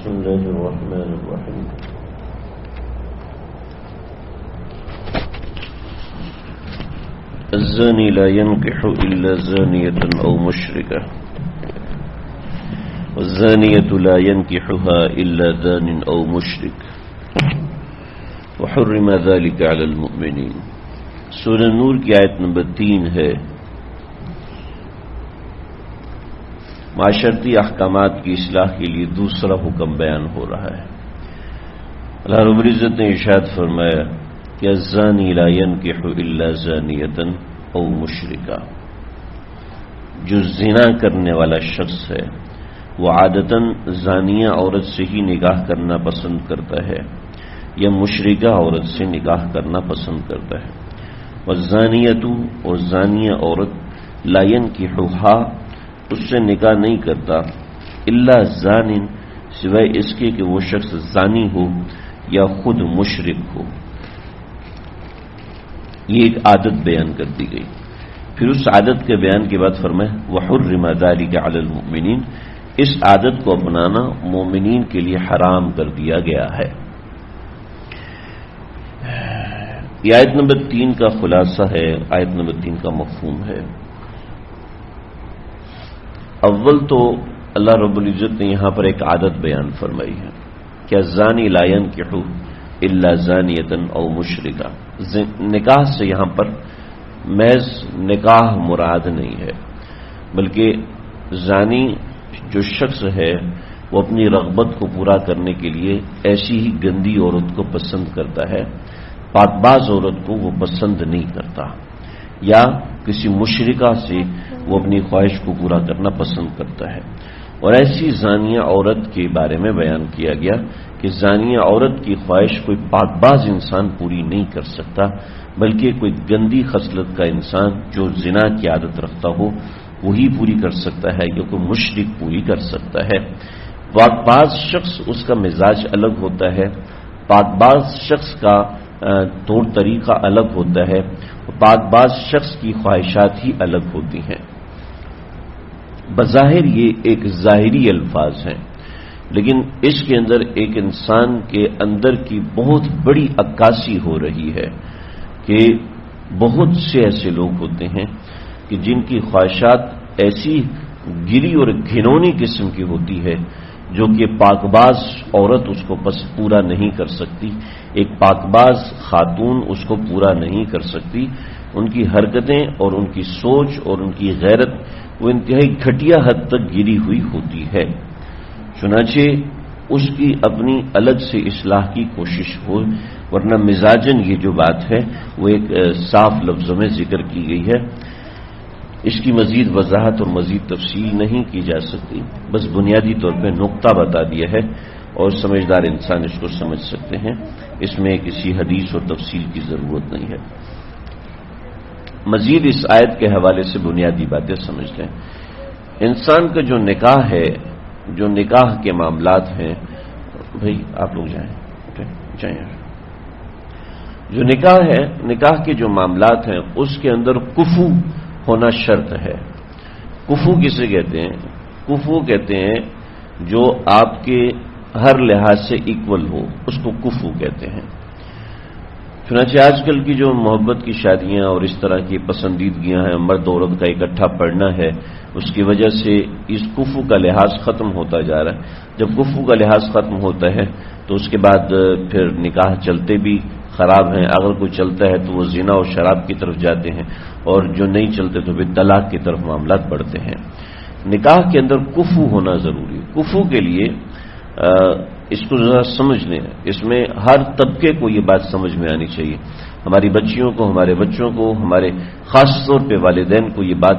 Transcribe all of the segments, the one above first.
بسم الله الرحمن الرحيم. الزاني لا ينكح إلا زانية أو مشركة، والزانية لا ينكحها إلا زان أو مشرك، وحرم ذلك على المؤمنين. سورہ نور کی آیت نمبر 3 ہے. معاشرتی احکامات کی اصلاح کے لیے دوسرا حکم بیان ہو رہا ہے. اللہ رب العزت نے ارشاد فرمایا کہ الزانی لا ينكح الا زانیۃ او مشرکہ. جو زنا کرنے والا شخص ہے وہ عادتاً زانیہ عورت سے ہی نکاح کرنا پسند کرتا ہے یا مشرکہ عورت سے نکاح کرنا پسند کرتا ہے. والزانیۃ، اور زانیہ عورت، لا ينكحها، اس سے نکاح نہیں کرتا، الا زان، سوائے اس کے کہ وہ شخص زانی ہو یا خود مشرک ہو. یہ ایک عادت بیان کر دی گئی. پھر اس عادت کے بیان کے بعد فرمائے وحرم ذلک علی المؤمنین، اس عادت کو اپنانا مومنین کے لیے حرام کر دیا گیا ہے. یہ آیت نمبر 3 کا خلاصہ ہے، آیت نمبر 3 کا مفہوم ہے. اول تو اللہ رب العزت نے یہاں پر ایک عادت بیان فرمائی ہے کہ الزانی لا ينكح الا زانیۃ او مشرکہ. نکاح سے یہاں پر محض نکاح مراد نہیں ہے، بلکہ زانی جو شخص ہے وہ اپنی رغبت کو پورا کرنے کے لیے ایسی ہی گندی عورت کو پسند کرتا ہے، پاک باز عورت کو وہ پسند نہیں کرتا، یا کسی مشرکہ سے وہ اپنی خواہش کو پورا کرنا پسند کرتا ہے. اور ایسی زانیہ عورت کے بارے میں بیان کیا گیا کہ زانیہ عورت کی خواہش کوئی پاک باز انسان پوری نہیں کر سکتا، بلکہ کوئی گندی خصلت کا انسان جو زنا کی عادت رکھتا ہو وہی پوری کر سکتا ہے، یا کوئی مشرک پوری کر سکتا ہے. پاک باز شخص، اس کا مزاج الگ ہوتا ہے، پاک باز شخص کا طور طریقہ الگ ہوتا ہے، پاک باز شخص کی خواہشات ہی الگ ہوتی ہیں. بظاہر یہ ایک ظاہری الفاظ ہیں، لیکن اس کے اندر ایک انسان کے اندر کی بہت بڑی عکاسی ہو رہی ہے کہ بہت سے ایسے لوگ ہوتے ہیں کہ جن کی خواہشات ایسی گری اور گھنونی قسم کی ہوتی ہے جو کہ پاک باز عورت اس کو پورا نہیں کر سکتی، ایک پاک باز خاتون اس کو پورا نہیں کر سکتی. ان کی حرکتیں اور ان کی سوچ اور ان کی غیرت وہ انتہائی گھٹیا حد تک گری ہوئی ہوتی ہے. چنانچہ اس کی اپنی الگ سے اصلاح کی کوشش ہو، ورنہ مزاجن یہ جو بات ہے وہ ایک صاف لفظوں میں ذکر کی گئی ہے. اس کی مزید وضاحت اور مزید تفصیل نہیں کی جا سکتی، بس بنیادی طور پہ نقطہ بتا دیا ہے اور سمجھدار انسان اس کو سمجھ سکتے ہیں. اس میں کسی حدیث اور تفصیل کی ضرورت نہیں ہے. مزید اس آیت کے حوالے سے بنیادی باتیں سمجھ لیں. انسان کا جو نکاح ہے، جو نکاح کے معاملات ہیں، بھائی آپ لوگ جائیں. جو نکاح ہے، نکاح کے جو معاملات ہیں اس کے اندر کفو ہونا شرط ہے. کفو کسے کہتے ہیں؟ کفو کہتے ہیں جو آپ کے ہر لحاظ سے ایکول ہو، اس کو کفو کہتے ہیں. چنانچہ آج کل کی جو محبت کی شادیاں اور اس طرح کی پسندیدگیاں ہیں، مرد عورت کا اکٹھا پڑھنا ہے، اس کی وجہ سے اس کفو کا لحاظ ختم ہوتا جا رہا ہے. جب کفو کا لحاظ ختم ہوتا ہے تو اس کے بعد پھر نکاح چلتے بھی خراب ہیں. اگر کوئی چلتا ہے تو وہ زنا اور شراب کی طرف جاتے ہیں، اور جو نہیں چلتے تو پھر طلاق کی طرف معاملات بڑھتے ہیں. نکاح کے اندر کفو ہونا ضروری ہے. کفو کے لیے اس کو ذرا سمجھ لیں، اس میں ہر طبقے کو یہ بات سمجھ میں آنی چاہیے. ہماری بچیوں کو، ہمارے بچوں کو، ہمارے خاص طور پہ والدین کو یہ بات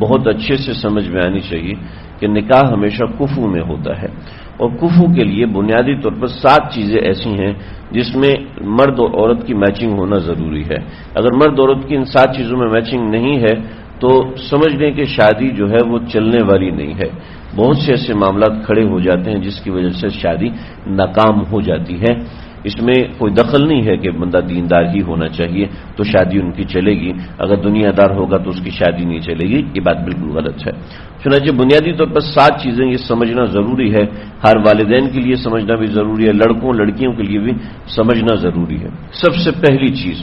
بہت اچھے سے سمجھ میں آنی چاہیے کہ نکاح ہمیشہ کفو میں ہوتا ہے. اور کفو کے لیے بنیادی طور پر 7 چیزیں ایسی ہیں جس میں مرد اور عورت کی میچنگ ہونا ضروری ہے. اگر مرد عورت کی ان 7 چیزوں میں میچنگ نہیں ہے تو سمجھ لیں کہ شادی جو ہے وہ چلنے والی نہیں ہے. بہت سے ایسے معاملات کھڑے ہو جاتے ہیں جس کی وجہ سے شادی ناکام ہو جاتی ہے. اس میں کوئی دخل نہیں ہے کہ بندہ دیندار ہی ہونا چاہیے تو شادی ان کی چلے گی، اگر دنیا دار ہوگا تو اس کی شادی نہیں چلے گی، یہ بات بالکل غلط ہے۔ چنانچہ بنیادی طور پر 7 چیزیں یہ سمجھنا ضروری ہے، ہر والدین کے لیے سمجھنا بھی ضروری ہے، لڑکوں لڑکیوں کے لیے بھی سمجھنا ضروری ہے۔ سب سے پہلی چیز،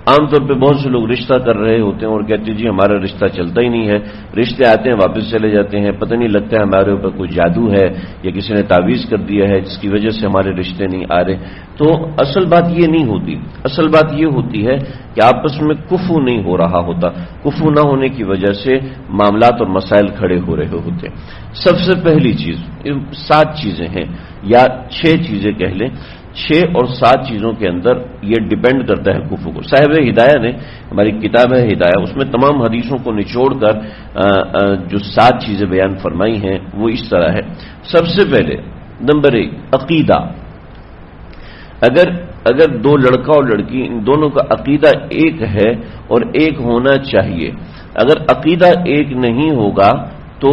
عام طور پہ بہت سے لوگ رشتہ کر رہے ہوتے ہیں اور کہتے ہیں جی ہمارا رشتہ چلتا ہی نہیں ہے، رشتے آتے ہیں واپس چلے جاتے ہیں، پتہ نہیں لگتا ہے ہمارے اوپر کوئی جادو ہے یا کسی نے تعویذ کر دیا ہے جس کی وجہ سے ہمارے رشتے نہیں آ رہے۔ تو اصل بات یہ نہیں ہوتی، اصل بات یہ ہوتی ہے کہ آپس میں کفو نہیں ہو رہا ہوتا، کفو نہ ہونے کی وجہ سے معاملات اور مسائل کھڑے ہو رہے ہوتے ہیں۔ سب سے پہلی چیز، 7 چیزیں ہیں یا 6 چیزیں کہہ لیں، 6 اور 7 چیزوں کے اندر یہ ڈیپینڈ کرتا ہے کفو کو۔ صاحب ہدایہ نے ہماری کتاب ہے ہدایہ، اس میں تمام حدیثوں کو نچوڑ کر جو 7 چیزیں بیان فرمائی ہیں وہ اس طرح ہے۔ سب سے پہلے نمبر 1 عقیدہ۔ اگر 2 لڑکا اور لڑکی ان دونوں کا عقیدہ ایک ہے اور ایک ہونا چاہیے، اگر عقیدہ ایک نہیں ہوگا تو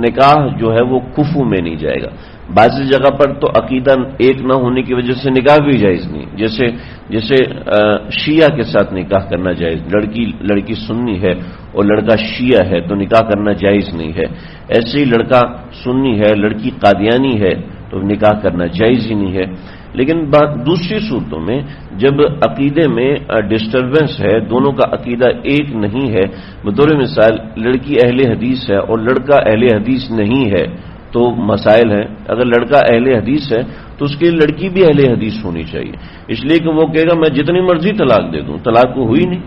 نکاح جو ہے وہ کفو میں نہیں جائے گا۔ بعض جگہ پر تو عقیدہ ایک نہ ہونے کی وجہ سے نکاح بھی جائز نہیں، جیسے شیعہ کے ساتھ نکاح کرنا جائز، لڑکی سنی ہے اور لڑکا شیعہ ہے تو نکاح کرنا جائز نہیں ہے۔ ایسے ہی لڑکا سنی ہے، لڑکی قادیانی ہے تو نکاح کرنا جائز ہی نہیں ہے۔ لیکن دوسری صورتوں میں جب عقیدے میں ڈسٹربنس ہے، دونوں کا عقیدہ ایک نہیں ہے، بطور مثال لڑکی اہل حدیث ہے اور لڑکا اہل حدیث نہیں ہے تو مسائل ہیں۔ اگر لڑکا اہل حدیث ہے تو اس کی لڑکی بھی اہل حدیث ہونی چاہیے، اس لیے کہ وہ کہے گا میں جتنی مرضی طلاق دے دوں، طلاق کو ہوئی نہیں۔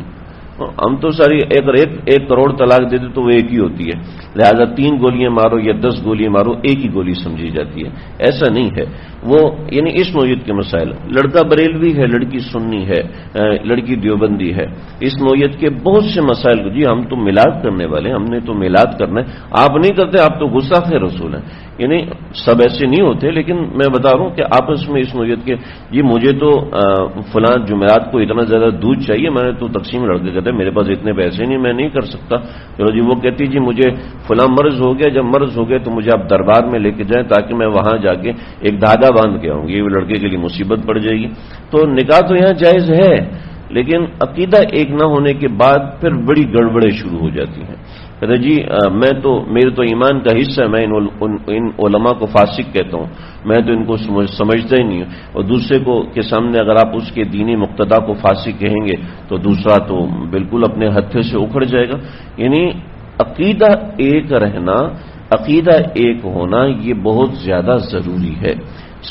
ہم تو ساری اگر 1 کروڑ طلاق دے دیں تو وہ ایک ہی ہوتی ہے، لہذا 3 گولیاں مارو یا 10 گولیاں مارو ایک ہی گولی سمجھی جاتی ہے، ایسا نہیں ہے۔ وہ یعنی اس نوعیت کے مسائل، لڑکا بریلوی ہے، لڑکی سنی ہے، لڑکی دیوبندی ہے، اس نوعیت کے بہت سے مسائل کو جی ہم تو میلاد کرنے والے ہیں، ہم نے تو میلاد کرنا ہے، آپ نہیں کرتے، آپ تو گستاخ رسول ہیں۔ یعنی سب ایسے نہیں ہوتے، لیکن میں بتا رہا ہوں کہ آپس میں اس نوعیت کے جی مجھے تو فلاں جمعرات کو اتنا زیادہ دودھ چاہیے، میں نے تو تقسیم لڑکے کہتے میرے پاس اتنے پیسے نہیں، میں نہیں کر سکتا، چلو جی وہ کہتی جی مجھے فلاں مرض ہو گیا، جب مرض ہو گیا تو مجھے آپ دربار میں لے کے جائیں تاکہ میں وہاں جا کے ایک دھاگا باندھ کے آؤں گی، یہ لڑکے کے لیے مصیبت پڑ جائے گی۔ تو نکاح تو یہاں جائز ہے، لیکن عقیدہ ایک نہ ہونے کے بعد پھر بڑی گڑبڑیں شروع ہو جاتی ہیں۔ کہتے جی میرے تو ایمان کا حصہ ہے، میں ان علماء کو فاسق کہتا ہوں، میں تو ان کو سمجھتا ہی نہیں ہوں، اور دوسرے کو کے سامنے اگر آپ اس کے دینی مقتدا کو فاسق کہیں گے تو دوسرا تو بالکل اپنے ہتھے سے اکھڑ جائے گا۔ یعنی عقیدہ ایک رہنا، عقیدہ ایک ہونا یہ بہت زیادہ ضروری ہے،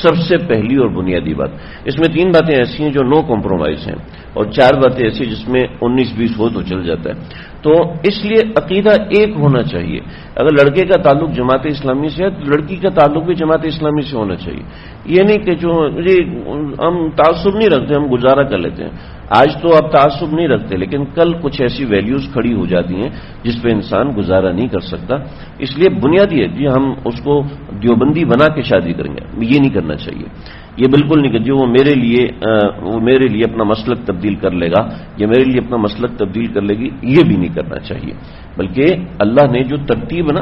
سب سے پہلی اور بنیادی بات۔ اس میں 3 باتیں ایسی ہیں جو نو کمپرومائز ہیں اور 4 باتیں ایسی جس میں 19-20 ہو تو چل جاتا ہے۔ تو اس لیے عقیدہ ایک ہونا چاہیے۔ اگر لڑکے کا تعلق جماعت اسلامی سے ہے تو لڑکی کا تعلق بھی جماعت اسلامی سے ہونا چاہیے۔ یہ نہیں کہ جو ہم تعصب نہیں رکھتے، ہم گزارا کر لیتے ہیں۔ آج تو آپ تعصب نہیں رکھتے، لیکن کل کچھ ایسی ویلیوز کھڑی ہو جاتی ہیں جس پہ انسان گزارا نہیں کر سکتا۔ اس لیے بنیادی ہے جی ہم اس کو دیوبندی بنا کے شادی کریں گے، یہ نہیں کرنا چاہیے، یہ بالکل نہیں کہ جو وہ میرے لیے اپنا مسلک تبدیل کر لے گا یا میرے لیے اپنا مسلک تبدیل کر لے گی، یہ بھی نہیں کرنا چاہیے۔ بلکہ اللہ نے جو ترتیب نا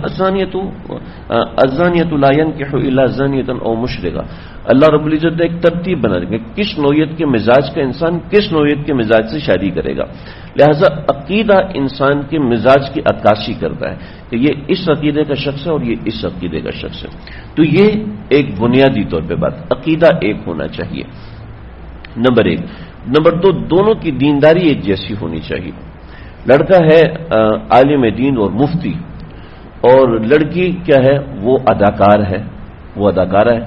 الزانیۃ لا ينکح الا زانیۃ او مشرکہ، اللہ رب العزت نے ایک ترتیب بنا دی کہ کس نوعیت کے مزاج کا انسان کس نوعیت کے مزاج سے شادی کرے گا۔ لہذا عقیدہ انسان کے مزاج کی عکاسی کرتا ہے کہ یہ اس عقیدے کا شخص ہے اور یہ اس عقیدے کا شخص ہے۔ تو یہ ایک بنیادی طور پہ بات، عقیدہ ایک ہونا چاہیے، نمبر 1۔ نمبر 2، دونوں کی دینداری ایک جیسی ہونی چاہیے۔ لڑکا ہے عالم دین اور مفتی، اور لڑکی کیا ہے، وہ اداکار ہے، وہ اداکارہ ہے،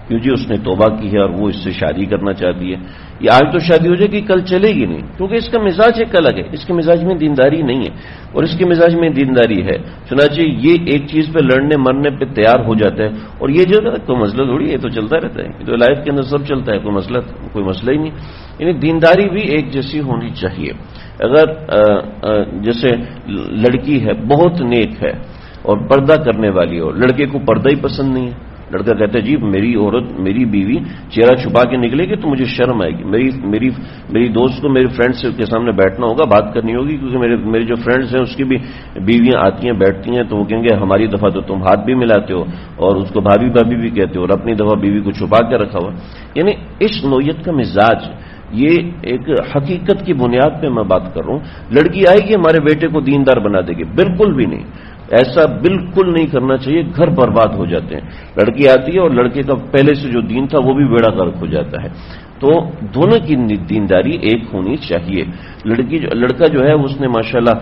کیوں جی اس نے توبہ کی ہے اور وہ اس سے شادی کرنا چاہتی ہے۔ یہ آج تو شادی ہو جائے گی، کل چلے گی نہیں، کیونکہ اس کا مزاج ایک الگ ہے، اس کے مزاج میں دینداری نہیں ہے اور اس کے مزاج میں دینداری ہے۔ چنانچہ یہ ایک چیز پہ لڑنے مرنے پہ تیار ہو جاتا ہے، اور یہ جو کوئی مسئلہ تھوڑی ہے، تو چلتا رہتا ہے، تو لائف کے اندر سب چلتا ہے، کوئی مسئلہ ہی نہیں۔ یعنی دینداری بھی ایک جیسی ہونی چاہیے۔ اگر جیسے لڑکی ہے بہت نیک ہے اور پردہ کرنے والی ہو، لڑکے کو پردہ ہی پسند نہیں ہے لڑکا کہتا ہے جی میری عورت میری بیوی چہرہ چھپا کے نکلے گی تو مجھے شرم آئے گی، میری دوست کو میری فرینڈس کے سامنے بیٹھنا ہوگا، بات کرنی ہوگی، کیونکہ میرے جو فرینڈس ہیں اس کی بھی بیویاں آتی ہیں بیٹھتی ہیں، تو وہ کہیں گے ہماری دفعہ تو تم ہاتھ بھی ملاتے ہو اور اس کو بھابھی بھابھی بھی کہتے ہو، اور اپنی دفعہ بیوی کو چھپا کے رکھا ہوا. یعنی اس نوعیت کا مزاج، یہ ایک حقیقت کی بنیاد پہ میں بات کر رہا ہوں. لڑکی آئے گی ہمارے بیٹے کو دیندار بنا دے گی، بالکل بھی نہیں، ایسا بالکل نہیں کرنا چاہیے، گھر برباد ہو جاتے ہیں. لڑکی آتی ہے اور لڑکے کا پہلے سے جو دین تھا وہ بھی بیڑا غرق ہو جاتا ہے. تو دونوں کی دینداری ایک ہونی چاہیے. لڑکا جو ہے اس نے ماشاءاللہ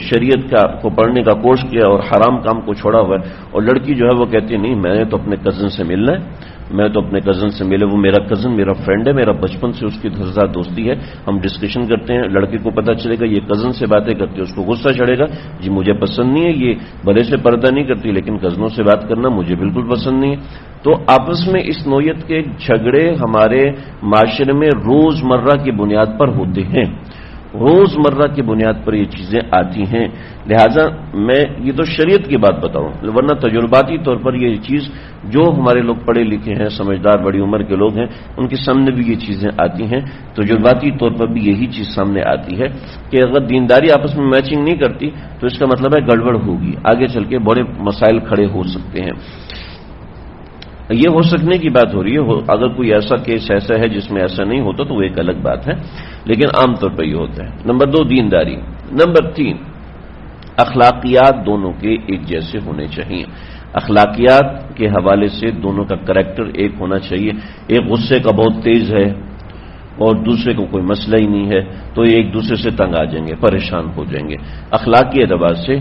شریعت کو پڑھنے کا کورس کیا اور حرام کام کو چھوڑا ہوا ہے، اور لڑکی جو ہے وہ کہتی ہے نہیں میں نے تو اپنے کزن سے ملنا ہے، میں تو اپنے کزن سے ملے، وہ میرا کزن میرا فرینڈ ہے، میرا بچپن سے اس کی ساتھ دوستی ہے، ہم ڈسکشن کرتے ہیں. لڑکے کو پتہ چلے گا یہ کزن سے باتیں کرتی ہے، اس کو غصہ چڑھے گا جی مجھے پسند نہیں ہے، یہ بڑے سے پردہ نہیں کرتی لیکن کزنوں سے بات کرنا مجھے بالکل پسند نہیں ہے. تو آپس میں اس نوعیت کے جھگڑے ہمارے معاشرے میں روزمرہ کی بنیاد پر ہوتے ہیں، روزمرہ کی بنیاد پر یہ چیزیں آتی ہیں. لہذا میں یہ تو شریعت کی بات بتاؤں، ورنہ تجرباتی طور پر یہ چیز جو ہمارے لوگ پڑھے لکھے ہیں، سمجھدار بڑی عمر کے لوگ ہیں، ان کے سامنے بھی یہ چیزیں آتی ہیں. تجرباتی طور پر بھی یہی چیز سامنے آتی ہے کہ اگر دینداری آپس میں میچنگ نہیں کرتی تو اس کا مطلب ہے گڑبڑ ہوگی، آگے چل کے بڑے مسائل کھڑے ہو سکتے ہیں. یہ ہو سکنے کی بات ہو رہی ہے، اگر کوئی ایسا کیس ایسا ہے جس میں ایسا نہیں ہوتا تو وہ ایک الگ بات ہے، لیکن عام طور پر یہ ہوتا ہے. نمبر 2 دینداری. نمبر 3 اخلاقیات دونوں کے ایک جیسے ہونے چاہیے. اخلاقیات کے حوالے سے دونوں کا کریکٹر ایک ہونا چاہیے. ایک غصے کا بہت تیز ہے اور دوسرے کو کوئی مسئلہ ہی نہیں ہے تو ایک دوسرے سے تنگ آ جائیں گے، پریشان ہو جائیں گے اخلاقی اعتبار سے.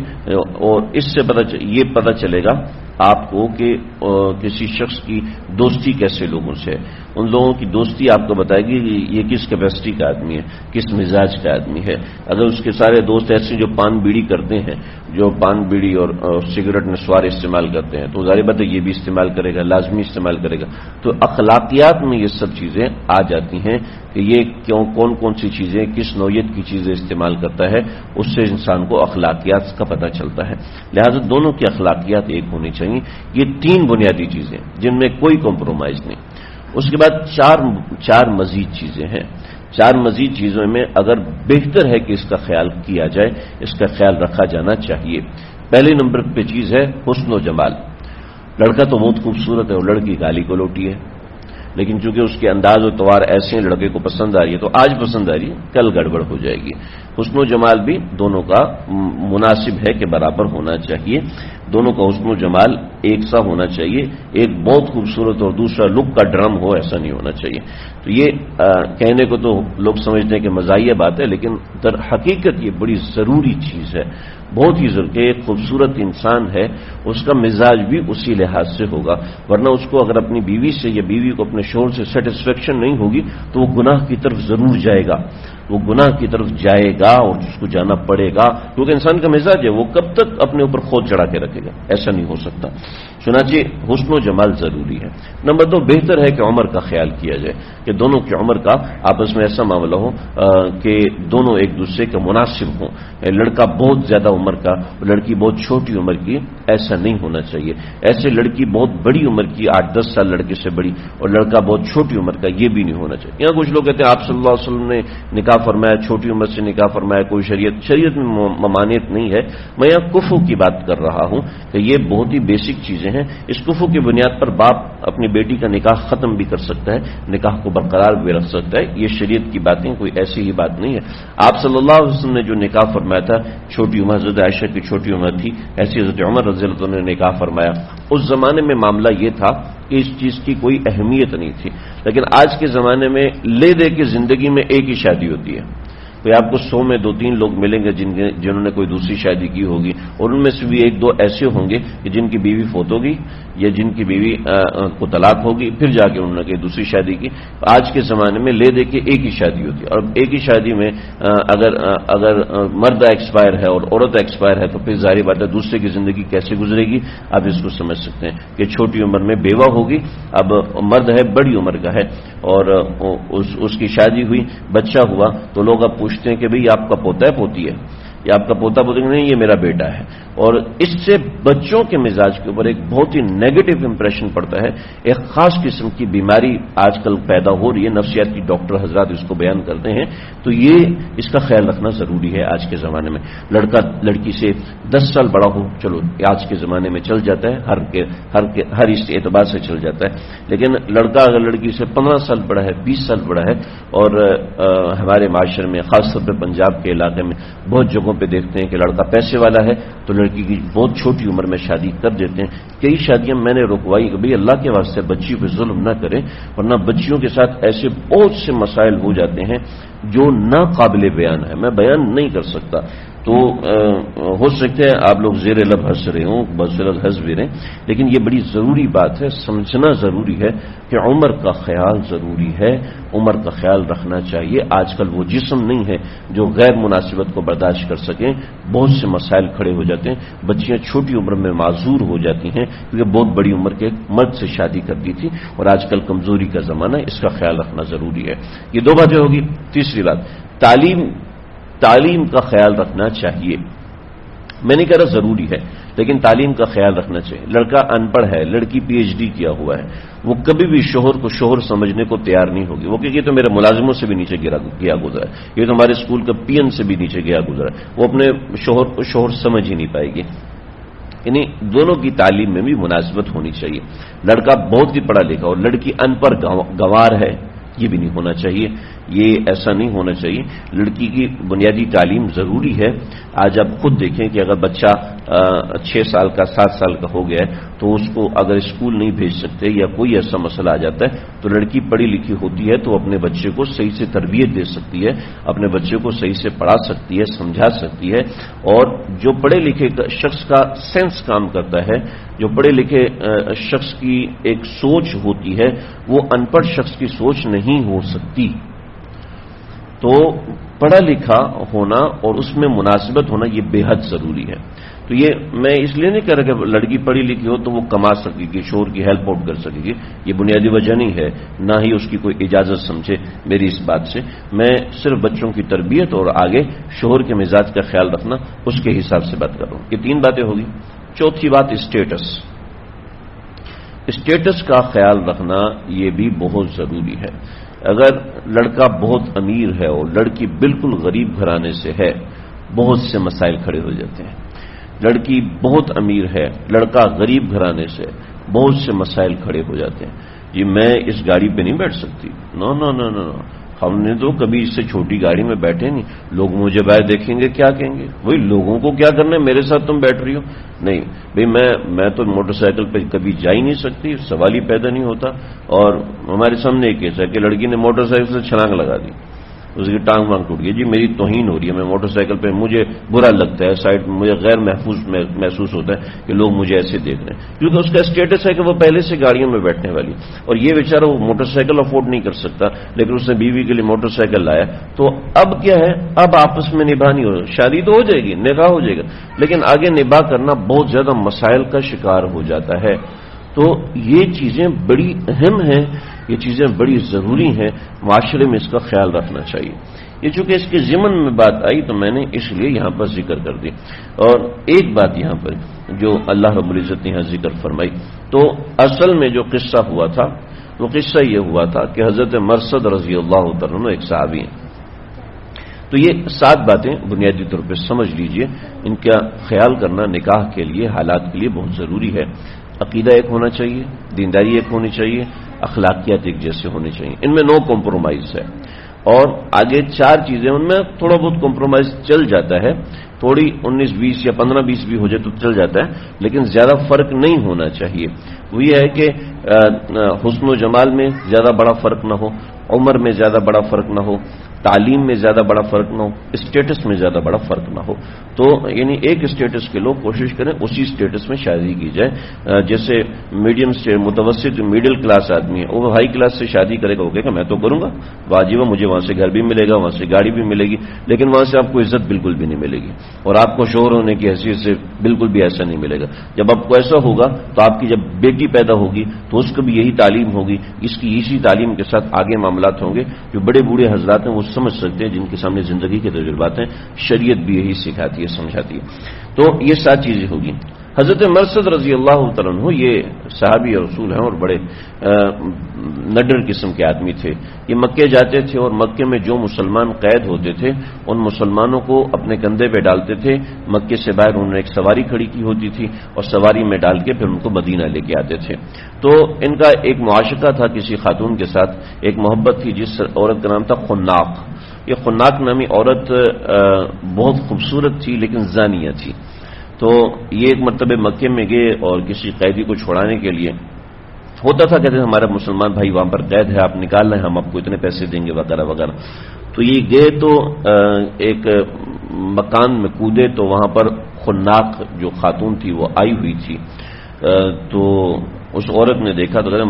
اور اس سے یہ پتہ چلے گا آپ کو کہ کسی شخص کی دوستی کیسے لوگوں سے ہے. ان لوگوں کی دوستی آپ کو بتائے گی کہ یہ کس کیپیسٹی کا آدمی ہے، کس مزاج کا آدمی ہے. اگر اس کے سارے دوست ایسے جو پان بیڑی کرتے ہیں، جو پان بیڑی اور سگریٹ نسوار استعمال کرتے ہیں، تو ظاہر بات ہے یہ بھی استعمال کرے گا، لازمی استعمال کرے گا. تو اخلاقیات میں یہ سب چیزیں آ جاتی ہیں کہ یہ کون سی چیزیں کس نوعیت کی چیزیں استعمال کرتا ہے، اس سے انسان کو اخلاقیات کا پتہ چلتا ہے. لہذا دونوں کی اخلاقیات ایک ہونی چاہیے. یہ 3 بنیادی چیزیں جن میں کوئی کمپرومائز نہیں. اس کے بعد 4 مزید چیزیں ہیں. 4 مزید چیزوں میں اگر بہتر ہے کہ اس کا خیال کیا جائے، اس کا خیال رکھا جانا چاہیے. پہلے نمبر پہ چیز ہے حسن و جمال. لڑکا تو بہت خوبصورت ہے اور لڑکی گالی کو لوٹی ہے، لیکن چونکہ اس کے انداز و توار ایسے ہیں لڑکے کو پسند آ رہی ہے تو آج پسند آ رہی ہے، کل گڑبڑ ہو جائے گی. حسن و جمال بھی دونوں کا مناسب ہے کہ برابر ہونا چاہیے. دونوں کا حسن و جمال ایک سا ہونا چاہیے. ایک بہت خوبصورت اور دوسرا لک کا ڈرم ہو، ایسا نہیں ہونا چاہیے. تو یہ کہنے کو تو لوگ سمجھتے ہیں کہ مزاحیہ بات ہے، لیکن در حقیقت یہ بڑی ضروری چیز ہے، بہت ہی ضروری. ایک خوبصورت انسان ہے اس کا مزاج بھی اسی لحاظ سے ہوگا، ورنہ اس کو اگر اپنی بیوی سے یا بیوی کو اپنے شوہر سے سیٹسفیکشن نہیں ہوگی تو وہ گناہ کی طرف ضرور جائے گا، وہ گناہ کی طرف جائے گا اور اس کو جانا پڑے گا، کیونکہ انسان کا مزاج ہے، وہ کب تک اپنے اوپر خود چڑھا کے رکھے گا، ایسا نہیں ہو سکتا. چنانچہ حسن و جمال ضروری ہے. نمبر 2 بہتر ہے کہ عمر کا خیال کیا جائے، کہ دونوں کی عمر کا آپس میں ایسا معاملہ ہو کہ دونوں ایک دوسرے کے مناسب ہوں. لڑکا بہت زیادہ عمر کا، لڑکی بہت چھوٹی عمر کی، ایسا نہیں ہونا چاہیے. ایسے لڑکی بہت بڑی عمر کی 8-10 سال لڑکے سے بڑی اور لڑکا بہت چھوٹی عمر کا، یہ بھی نہیں ہونا چاہیے. یہاں کچھ لوگ کہتے ہیں آپ صلی اللہ علیہ وسلم نے نکاح فرمایا، چھوٹی عمر سے نکاح فرمایا، کوئی شریعت میں ممانعت نہیں ہے. میں یہاں کفو کی بات کر رہا ہوں کہ یہ بہت ہی بیسک چیزیں ہیں. اس کفو کی بنیاد پر باپ اپنی بیٹی کا نکاح ختم بھی کر سکتا ہے، نکاح کو برقرار بھی رکھ سکتا ہے. یہ شریعت کی باتیں کوئی ایسی ہی بات نہیں ہے. آپ صلی اللہ علیہ وسلم نے جو نکاح فرمایا تھا چھوٹی عمر، حضرت عائشہ کی چھوٹی عمر تھی، ایسی حضرت عمر رضی اللہ عنہ نے نکاح فرمایا. اس زمانے میں معاملہ یہ تھا کہ اس چیز کی کوئی اہمیت نہیں تھی، لیکن آج کے زمانے میں لے دے کے زندگی میں ایک ہی شادی ہوتی ہے. تو آپ کو 100 میں 2-3 لوگ ملیں گے جنہوں نے کوئی دوسری شادی کی ہوگی، اور ان میں سے بھی 1-2 ایسے ہوں گے کہ جن کی بیوی فوت ہوگی یا جن کی بیوی کو طلاق ہوگی، پھر جا کے انہوں نے کوئی دوسری شادی کی. آج کے زمانے میں لے دے کے ایک ہی شادی ہوتی ہے، اور ایک ہی شادی میں اگر مرد ایکسپائر ہے اور عورت ایکسپائر ہے تو پھر ظاہر بات ہے دوسرے کی زندگی کیسے گزرے گی. آپ اس کو سمجھ سکتے ہیں کہ چھوٹی عمر میں بیوہ ہوگی، اب مرد ہے بڑی عمر کا ہے اور اس کی شادی ہوئی، بچہ ہوا، تو لوگ اب پوچھتے ہیں کہ بھئی آپ کا پوتا ہے پوتی ہے؟ یہ آپ کا پوتا پوتی نہیں، یہ میرا بیٹا ہے. اور اس سے بچوں کے مزاج کے اوپر ایک بہت ہی نیگیٹو امپریشن پڑتا ہے. ایک خاص قسم کی بیماری آج کل پیدا ہو رہی ہے، نفسیاتی ڈاکٹر حضرات اس کو بیان کرتے ہیں. تو یہ اس کا خیال رکھنا ضروری ہے آج کے زمانے میں. لڑکا لڑکی سے 10 سال بڑا ہو، چلو آج کے زمانے میں چل جاتا ہے، ہر اس اعتبار سے چل جاتا ہے. لیکن لڑکا اگر لڑکی سے 15 سال بڑا ہے، 20 سال بڑا ہے، اور ہمارے معاشرے میں خاص طور پہ پنجاب کے علاقے میں بہت جگہوں پہ دیکھتے ہیں کہ لڑکا پیسے والا ہے تو لڑکی کی بہت چھوٹی عمر میں شادی کر دیتے ہیں. کئی شادیاں میں نے رکوائی کہ بھئی اللہ کے واسطے بچیوں پہ ظلم نہ کریں، ورنہ بچیوں کے ساتھ ایسے بہت سے مسائل ہو جاتے ہیں جو ناقابل بیان ہے، میں بیان نہیں کر سکتا. تو ہو سکتا ہے آپ لوگ زیر لب ہنس رہے ہوں، بس ہنس بھی رہے، لیکن یہ بڑی ضروری بات ہے، سمجھنا ضروری ہے کہ عمر کا خیال ضروری ہے، عمر کا خیال رکھنا چاہیے. آج کل وہ جسم نہیں ہے جو غیر مناسبت کو برداشت کر سکیں، بہت سے مسائل کھڑے ہو جاتے ہیں. بچیاں چھوٹی عمر میں معذور ہو جاتی ہیں کیونکہ بہت بڑی عمر کے مرد سے شادی کر دی تھی، اور آج کل کمزوری کا زمانہ ہے، اس کا خیال رکھنا ضروری ہے. یہ 2 باتیں ہوگی. تیسری بات، تعلیم کا خیال رکھنا چاہیے. میں نہیں کہہ رہا ضروری ہے، لیکن تعلیم کا خیال رکھنا چاہیے. لڑکا ان پڑھ ہے، لڑکی PhD کیا ہوا ہے، وہ کبھی بھی شوہر کو شوہر سمجھنے کو تیار نہیں ہوگی. وہ کہ یہ تو میرے ملازموں سے بھی نیچے گیا گزرا ہے، یہ تو ہمارے اسکول کا PN سے بھی نیچے گیا گزرا ہے، وہ اپنے شوہر کو شوہر سمجھ ہی نہیں پائے گی. یعنی دونوں کی تعلیم میں بھی مناسبت ہونی چاہیے. لڑکا بہت ہی پڑھا لکھا اور لڑکی ان پڑھ گنوار ہے، یہ بھی نہیں ہونا چاہیے. یہ ایسا نہیں ہونا چاہیے. لڑکی کی بنیادی تعلیم ضروری ہے. آج آپ خود دیکھیں کہ اگر بچہ 6 سال کا 7 سال کا ہو گیا ہے تو اس کو اگر اسکول نہیں بھیج سکتے یا کوئی ایسا مسئلہ آ جاتا ہے تو لڑکی پڑھی لکھی ہوتی ہے تو اپنے بچے کو صحیح سے تربیت دے سکتی ہے، اپنے بچے کو صحیح سے پڑھا سکتی ہے، سمجھا سکتی ہے. اور جو پڑھے لکھے شخص کا سینس کام کرتا ہے، جو پڑھے لکھے شخص کی ایک سوچ ہوتی ہے، وہ ان پڑھ شخص کی سوچ نہیں ہو سکتی. تو پڑھا لکھا ہونا اور اس میں مناسبت ہونا یہ بے حد ضروری ہے. تو یہ میں اس لیے نہیں کہہ رہا کہ لڑکی پڑھی لکھی ہو تو وہ کما سکے گی، شوہر کی ہیلپ آؤٹ کر سکے گی، یہ بنیادی وجہ نہیں ہے، نہ ہی اس کی کوئی اجازت سمجھے میری اس بات سے. میں صرف بچوں کی تربیت اور آگے شوہر کے مزاج کا خیال رکھنا اس کے حساب سے بات کر رہا ہوں. یہ 3 باتیں ہوگی. چوتھی بات اسٹیٹس کا خیال رکھنا یہ بھی بہت ضروری ہے. اگر لڑکا بہت امیر ہے اور لڑکی بالکل غریب گھرانے سے ہے، بہت سے مسائل کھڑے ہو جاتے ہیں. لڑکی بہت امیر ہے، لڑکا غریب گھرانے سے، بہت سے مسائل کھڑے ہو جاتے ہیں. یہ میں اس گاڑی پہ نہیں بیٹھ سکتی، نو نو نو نو نو، ہم نے تو کبھی اس سے چھوٹی گاڑی میں بیٹھے نہیں، لوگ مجھے باہر دیکھیں گے کیا کہیں گے، وہی لوگوں کو کیا کرنا ہے، میرے ساتھ تم بیٹھ رہی ہو. نہیں بھئی، میں تو موٹر سائیکل پہ کبھی جا ہی نہیں سکتی، سوال ہی پیدا نہیں ہوتا. اور ہمارے سامنے ایک کیس ہے کہ لڑکی نے موٹر سائیکل سے چھلانگ لگا دی، اس کی ٹانگ وانگ ٹوٹ گئی. جی میری توہین ہو رہی ہے، میں موٹر سائیکل پہ، مجھے برا لگتا ہے، سائڈ مجھے غیر محفوظ محسوس ہوتا ہے کہ لوگ مجھے ایسے دیکھ رہے ہیں، کیونکہ اس کا اسٹیٹس ہے کہ وہ پہلے سے گاڑیوں میں بیٹھنے والی، اور یہ بیچارہ وہ موٹر سائیکل افورڈ نہیں کر سکتا، لیکن اس نے بیوی کے لیے موٹر سائیکل لایا. تو اب کیا ہے، اب آپس میں نباہ نہیں ہو رہا، شادی تو ہو جائے گی، نکاح ہو جائے گا، لیکن آگے نباہ کرنا بہت زیادہ مسائل کا شکار ہو جاتا ہے. تو یہ چیزیں بڑی اہم ہیں، یہ چیزیں بڑی ضروری ہیں، معاشرے میں اس کا خیال رکھنا چاہیے. یہ چونکہ اس کے ضمن میں بات آئی تو میں نے اس لیے یہاں پر ذکر کر دی. اور ایک بات یہاں پر جو اللہ رب العزت نے یہاں ذکر فرمائی، تو اصل میں جو قصہ ہوا تھا وہ قصہ یہ ہوا تھا کہ حضرت مرثد رضی اللہ عنہ ایک صحابی ہیں. تو یہ 7 باتیں بنیادی طور پہ سمجھ لیجئے، ان کا خیال کرنا نکاح کے لیے، حالات کے لیے بہت ضروری ہے. عقیدہ ایک ہونا چاہیے، دینداری ایک ہونی چاہیے، اخلاقیات ایک جیسے ہونے چاہیے، ان میں نو کمپرومائز ہے. اور آگے 4 چیزیں، ان میں تھوڑا بہت کمپرومائز چل جاتا ہے، تھوڑی 19-20 یا 15-20 بھی ہو جائے تو چل جاتا ہے، لیکن زیادہ فرق نہیں ہونا چاہیے. وہ یہ ہے کہ حسن و جمال میں زیادہ بڑا فرق نہ ہو، عمر میں زیادہ بڑا فرق نہ ہو، تعلیم میں زیادہ بڑا فرق نہ ہو، اسٹیٹس میں زیادہ بڑا فرق نہ ہو. تو یعنی ایک اسٹیٹس کے لوگ کوشش کریں اسی اسٹیٹس میں شادی کی جائے. جیسے میڈیم سے متوسط میڈل کلاس آدمی ہے، وہ ہائی کلاس سے شادی کرے گا، وہ کہے گا میں تو کروں گا، واجب ہے، مجھے وہاں سے گھر بھی ملے گا، وہاں سے گاڑی بھی ملے گی، لیکن وہاں سے آپ کو عزت بالکل بھی نہیں ملے گی، اور آپ کو شوہر ہونے کی حیثیت سے بالکل بھی ایسا نہیں ملے گا. جب آپ کو ایسا ہوگا تو آپ کی جب بیٹی بیٹی پیدا ہوگی تو اس کو بھی یہی تعلیم ہوگی، اس کی اسی تعلیم کے ساتھ آگے معاملات ہوں گے۔ جو بڑے بوڑھے حضرات ہیں وہ سمجھ سکتے ہیں، جن کے سامنے زندگی کے تجربات ہیں، شریعت بھی یہی سکھاتی ہے، سمجھاتی ہے۔ تو یہ سات چیزیں ہوگی۔ حضرت مرثد رضی اللہ تعالیٰ عنہ یہ صحابی رسول ہیں اور بڑے نڈر قسم کے آدمی تھے۔ یہ مکے جاتے تھے اور مکے میں جو مسلمان قید ہوتے تھے ان مسلمانوں کو اپنے کندھے پہ ڈالتے تھے، مکے سے باہر انہوں نے ایک سواری کھڑی کی ہوتی تھی اور سواری میں ڈال کے پھر ان کو مدینہ لے کے آتے تھے۔ تو ان کا ایک معاشقہ تھا کسی خاتون کے ساتھ، ایک محبت تھی جس عورت کا نام تھا خناق۔ یہ خناق نامی عورت بہت خوبصورت تھی لیکن زانیہ تھی۔ تو یہ ایک مرتبہ مکے میں گئے اور کسی قیدی کو چھوڑانے کے لیے ہوتا تھا، کہتے ہیں ہمارا مسلمان بھائی وہاں پر قید ہے، آپ نکال لیں، ہم آپ کو اتنے پیسے دیں گے وغیرہ وغیرہ۔ تو یہ گئے تو ایک مکان میں کودے تو وہاں پر خناق جو خاتون تھی وہ آئی ہوئی تھی۔ تو اس عورت نے دیکھا تو کہتے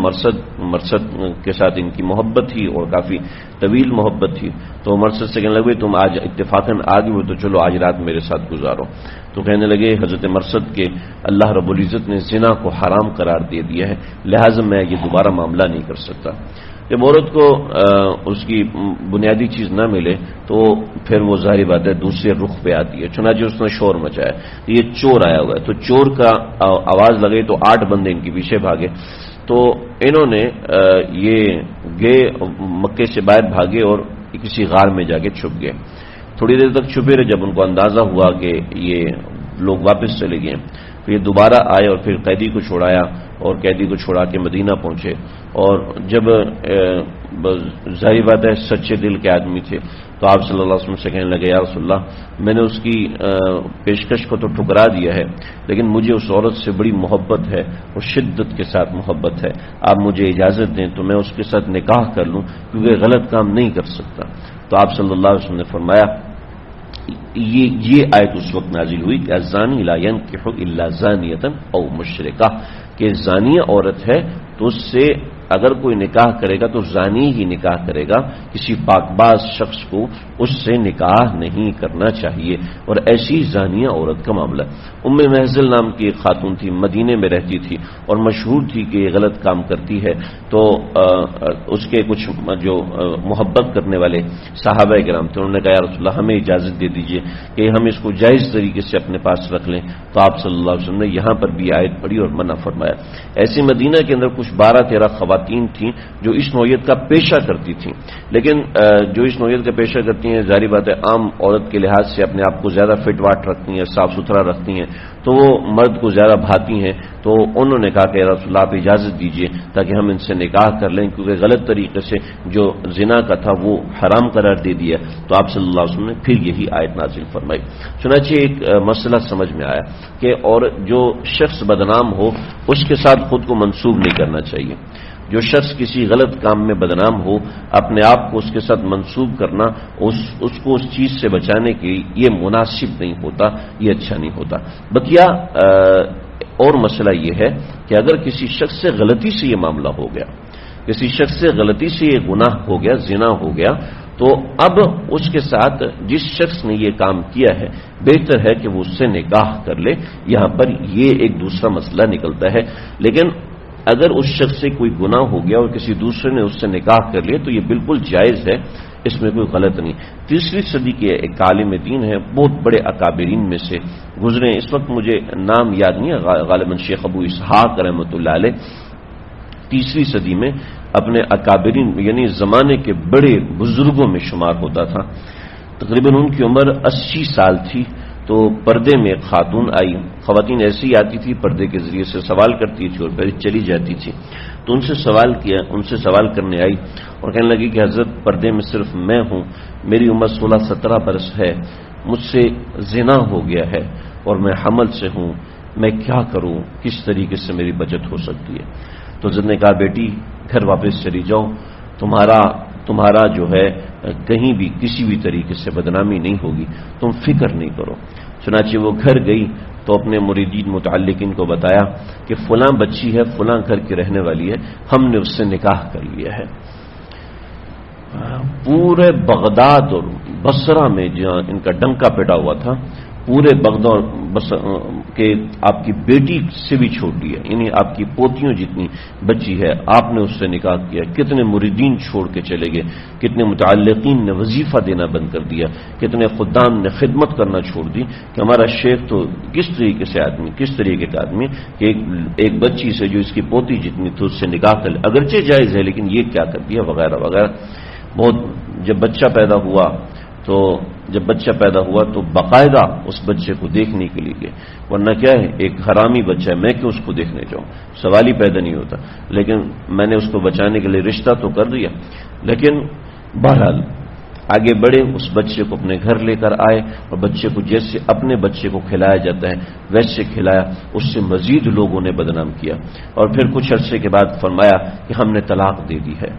مرثد کے ساتھ ان کی محبت تھی اور کافی طویل محبت تھی۔ تو مرثد سے کہنے لگے تم آج اتفاقاً آ گئے ہو تو چلو آج رات میرے ساتھ گزارو۔ تو کہنے لگے حضرت مرثد کے اللہ رب العزت نے زنا کو حرام قرار دے دیا ہے، لہٰذا میں یہ دوبارہ معاملہ نہیں کر سکتا۔ جب عورت کو اس کی بنیادی چیز نہ ملے تو پھر وہ ظاہری بات ہے دوسرے رخ پہ آتی ہے، چنانچہ اس نے شور مچایا، یہ چور آیا ہوا ہے۔ تو چور کا آواز لگے تو 8 بندے ان کے پیچھے بھاگے۔ تو انہوں نے یہ گئے مکے سے باہر بھاگے اور کسی غار میں جا کے چھپ گئے۔ تھوڑی دیر تک چھپے رہے، جب ان کو اندازہ ہوا کہ یہ لوگ واپس چلے گئے تو یہ دوبارہ آئے اور پھر قیدی کو چھوڑایا اور قیدی کو چھوڑا کے مدینہ پہنچے۔ اور جب ظاہر بات ہے سچے دل کے آدمی تھے تو آپ صلی اللہ علیہ وسلم سے کہنے لگے یا رسول اللہ میں نے اس کی پیشکش کو تو ٹھکرا دیا ہے لیکن مجھے اس عورت سے بڑی محبت ہے اور شدت کے ساتھ محبت ہے، آپ مجھے اجازت دیں تو میں اس کے ساتھ نکاح کر لوں کیونکہ غلط کام نہیں کر سکتا۔ تو آپ صلی اللہ علیہ وسلم نے فرمایا یہ آیت اس وقت نازل ہوئی کہ الزانی لا ينکح الا زانیۃ او مشرکہ، کہ زانیہ عورت ہے تو اس سے اگر کوئی نکاح کرے گا تو زانی ہی نکاح کرے گا، کسی پاک باز شخص کو اس سے نکاح نہیں کرنا چاہیے۔ اور ایسی زانیہ عورت کا معاملہ ام محزل نام کی ایک خاتون تھی، مدینے میں رہتی تھی اور مشہور تھی کہ یہ غلط کام کرتی ہے۔ تو اس کے کچھ جو محبت کرنے والے صحابہ کرام تھے انہوں نے کہا یا رسول اللہ ہمیں اجازت دے دیجئے کہ ہم اس کو جائز طریقے سے اپنے پاس رکھ لیں۔ تو آپ صلی اللہ علیہ وسلم نے یہاں پر بھی آیت پڑھی اور منع فرمایا۔ ایسے مدینہ کے اندر کچھ 12-13 خواتین تھیں جو اس نوعیت کا پیشہ کرتی تھیں، لیکن جو اس نوعیت کا پیشہ کرتی ہیں ظاہری بات ہے عام عورت کے لحاظ سے اپنے آپ کو زیادہ فٹ واٹ رکھتی ہیں، صاف ستھرا رکھتی ہیں، تو وہ مرد کو زیادہ بھاتی ہیں۔ تو انہوں نے کہا کہ رسول اللہ آپ اجازت دیجیے تاکہ ہم ان سے نکاح کر لیں، کیونکہ غلط طریقے سے جو زنا کا تھا وہ حرام قرار دے دیا۔ تو آپ صلی اللہ علیہ وسلم نے پھر یہی آیت نازل فرمائی۔ چنانچہ ایک مسئلہ سمجھ میں آیا کہ اور جو شخص بدنام ہو اس کے ساتھ خود کو منسوب نہیں کرنا چاہیے۔ جو شخص کسی غلط کام میں بدنام ہو اپنے آپ کو اس کے ساتھ منسوب کرنا اس کو اس چیز سے بچانے کی یہ مناسب نہیں ہوتا، یہ اچھا نہیں ہوتا۔ بقیہ اور مسئلہ یہ ہے کہ اگر کسی شخص سے غلطی سے یہ معاملہ ہو گیا، کسی شخص سے غلطی سے یہ گناہ ہو گیا، زنا ہو گیا، تو اب اس کے ساتھ جس شخص نے یہ کام کیا ہے بہتر ہے کہ وہ اس سے نکاح کر لے۔ یہاں پر یہ ایک دوسرا مسئلہ نکلتا ہے، لیکن اگر اس شخص سے کوئی گناہ ہو گیا اور کسی دوسرے نے اس سے نکاح کر لیا تو یہ بالکل جائز ہے، اس میں کوئی غلط نہیں۔ 3 صدی کے ایک عالم دین ہے، بہت بڑے اکابرین میں سے گزرے، اس وقت مجھے نام یاد نہیں ہے، غالباً شیخ ابو اسحاق رحمۃ اللہ علیہ 3 صدی میں اپنے اکابرین یعنی زمانے کے بڑے بزرگوں میں شمار ہوتا تھا۔ تقریباً ان کی عمر 80 سال تھی۔ تو پردے میں ایک خاتون آئی، خواتین ایسی آتی تھی پردے کے ذریعے سے سوال کرتی تھی اور پھر چلی جاتی تھی۔ تو ان سے سوال کرنے آئی اور کہنے لگی کہ حضرت پردے میں صرف میں ہوں، میری عمر 16-17 برس ہے، مجھ سے زنا ہو گیا ہے اور میں حمل سے ہوں، میں کیا کروں، کس طریقے سے میری بچت ہو سکتی ہے؟ تو حضرت نے کہا بیٹی گھر واپس چلی جاؤ، تمہارا جو ہے کہیں بھی کسی بھی طریقے سے بدنامی نہیں ہوگی، تم فکر نہیں کرو۔ چنانچہ وہ گھر گئی تو اپنے مریدین متعلقین کو بتایا کہ فلاں بچی ہے، فلاں گھر کی رہنے والی ہے، ہم نے اس سے نکاح کر لیا ہے۔ پورے بغداد اور بصرہ میں جہاں ان کا ڈنکا پیٹا ہوا تھا، پورے بغداد کہ آپ کی بیٹی سے بھی چھوٹی ہے، یعنی آپ کی پوتیوں جتنی بچی ہے، آپ نے اس سے نکاح کیا، کتنے مریدین چھوڑ کے چلے گئے، کتنے متعلقین نے وظیفہ دینا بند کر دیا، کتنے خدام نے خدمت کرنا چھوڑ دی کہ ہمارا شیخ تو کس طریقے کا آدمی کہ ایک بچی سے جو اس کی پوتی جتنی تھی اس سے نکاح کر لے، اگرچہ جائز ہے لیکن یہ کیا کر دیا وغیرہ وغیرہ۔ بہت جب بچہ پیدا ہوا تو باقاعدہ اس بچے کو دیکھنے کے لیے گئے، ورنہ کیا ہے ایک حرامی بچہ ہے، میں کیوں اس کو دیکھنے جاؤں، سوال ہی پیدا نہیں ہوتا۔ لیکن میں نے اس کو بچانے کے لیے رشتہ تو کر دیا، لیکن بہرحال آگے بڑھے، اس بچے کو اپنے گھر لے کر آئے اور بچے کو جیسے اپنے بچے کو کھلایا جاتا ہے ویسے کھلایا، اس سے مزید لوگوں نے بدنام کیا، اور پھر کچھ عرصے کے بعد فرمایا کہ ہم نے طلاق دے دی ہے۔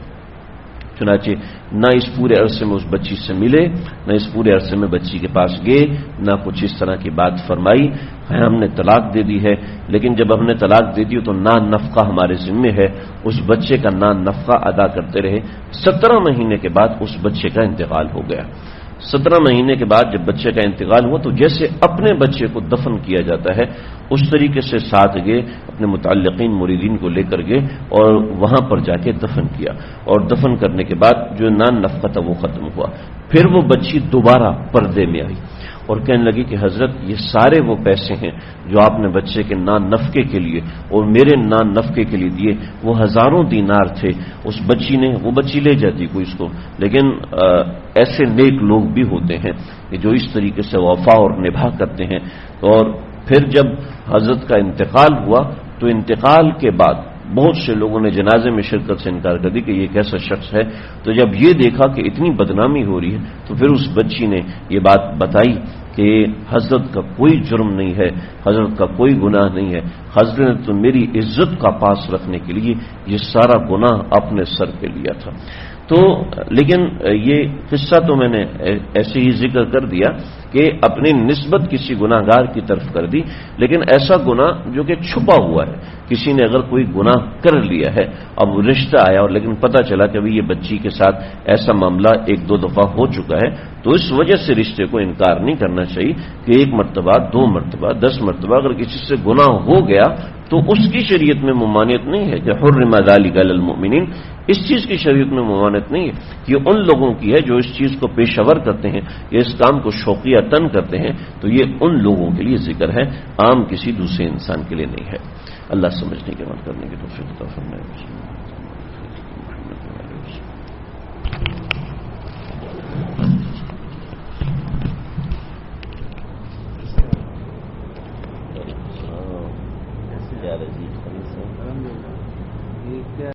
چنانچہ نہ اس پورے عرصے میں اس بچی سے ملے، نہ اس پورے عرصے میں بچی کے پاس گئے، نہ کچھ اس طرح کی بات فرمائی، ہم نے طلاق دے دی ہے۔ لیکن جب ہم نے طلاق دے دی تو نان نفقہ ہمارے ذمے ہے، اس بچے کا نان نفقہ ادا کرتے رہے۔ 17 مہینے کے بعد اس بچے کا انتقال ہو گیا۔ 17 مہینے کے بعد جب بچے کا انتقال ہوا تو جیسے اپنے بچے کو دفن کیا جاتا ہے اس طریقے سے ساتھ گئے، اپنے متعلقین مریدین کو لے کر گئے اور وہاں پر جا کے دفن کیا، اور دفن کرنے کے بعد جو نان نفقہ تھا وہ ختم ہوا۔ پھر وہ بچی دوبارہ پردے میں آئی اور کہنے لگی کہ حضرت یہ سارے وہ پیسے ہیں جو آپ نے بچے کے نان نفقے کے لیے اور میرے نان نفقے کے لیے دیے، وہ ہزاروں دینار تھے۔ اس بچی نے، وہ بچی لے جاتی کوئی اس کو، لیکن ایسے نیک لوگ بھی ہوتے ہیں کہ جو اس طریقے سے وفا اور نبھا کرتے ہیں۔ اور پھر جب حضرت کا انتقال ہوا تو انتقال کے بعد بہت سے لوگوں نے جنازے میں شرکت سے انکار کر دی کہ یہ ایک ایسا شخص ہے۔ تو جب یہ دیکھا کہ اتنی بدنامی ہو رہی ہے تو پھر اس بچی نے یہ بات بتائی کہ حضرت کا کوئی جرم نہیں ہے، حضرت کا کوئی گناہ نہیں ہے، حضرت نے تو میری عزت کا پاس رکھنے کے لیے یہ سارا گناہ اپنے سر پہ لیا تھا۔ تو لیکن یہ قصہ تو میں نے ایسے ہی ذکر کر دیا کہ اپنی نسبت کسی گناہ گار کی طرف کر دی، لیکن ایسا گناہ جو کہ چھپا ہوا ہے، کسی نے اگر کوئی گناہ کر لیا ہے، اب رشتہ آیا اور لیکن پتہ چلا کہ یہ بچی کے ساتھ ایسا معاملہ 1-2 دفعہ ہو چکا ہے، تو اس وجہ سے رشتے کو انکار نہیں کرنا چاہیے کہ 1 مرتبہ 2 مرتبہ 10 مرتبہ اگر کسی سے گناہ ہو گیا تو اس کی شریعت میں ممانعت نہیں ہے کہ حرم ذلک علی المؤمنین، اس چیز کی شریعت میں ممانعت نہیں ہے، یہ ان لوگوں کی ہے جو اس چیز کو پیشہ ور کرتے ہیں، یہ اس کام کو شوقیہ تن کرتے ہیں، تو یہ ان لوگوں کے لیے ذکر ہے، عام کسی دوسرے انسان کے لیے نہیں ہے۔ اللہ سمجھنے کے عمل کرنے کی توفیق عطا فرمائے۔